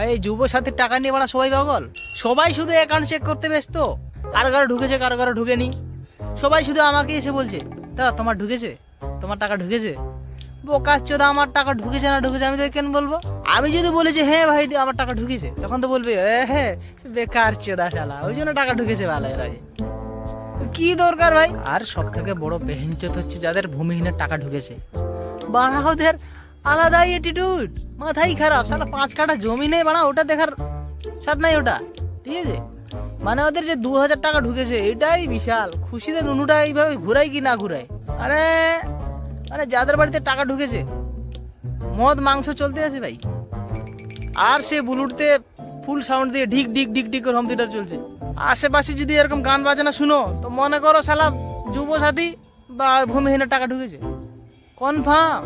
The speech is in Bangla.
এই যুব সাথীর টাকা নিয়ে বাড়া সবাই পাগল। সবাই শুধু অ্যাকাউন্ট চেক করতে ব্যস্ত, কারো কারো ঢুকেছে কারো কারো ঢুকেনি। সবাই শুধু আমাকে এসে বলছে, দাদা তোমার ঢুকেছে, তোমার টাকা ঢুকেছে। বোকা চোদা, আমার টাকা ঢুকেছে না ঢুকেছে আমি তো কেন বলবো? আমি যদি বলি যে হ্যাঁ ভাই আমার টাকা ঢুকেছে, তখন তো বলবে হ্যাঁ বেকার চোদা শালা, ওই জন্য টাকা ঢুকেছে ভালো এর আগে। কি দরকার ভাই? আর সব থেকে বড় বেহিনচোদ হচ্ছে যাদের ভূমিহীনের টাকা ঢুকেছে, বাড়া ওদের আলাদাই অ্যাটিটিউড, মাথাই খারাপ। শালা 5 কাঠা জমি নেই বাড়া, ওটা দেখার স্বাদ নাই ওটা, ঠিক আছে? মানে ওদের যে 2000 টাকা ঢুকেছে এটাই বিশাল খুশিতে নুনুটা এইভাবে ঘুরাই কি না ঘুরায়। আরে মানে যাদের বাড়িতে টাকা ঢুকেছে মদ মাংস চলতে আছে ভাই, আর সে বুলুটতে ফুল সাউন্ড দিয়ে ঢিক ঢিক ঢিক ঢিক করে হোম থিয়েটার চলছে। আশেপাশে যদি এরকম গান বাজনা শুনো তো মনে করো শালা যুব সাথী বা ভূমিহীনের টাকা ঢুকেছে কনফার্ম।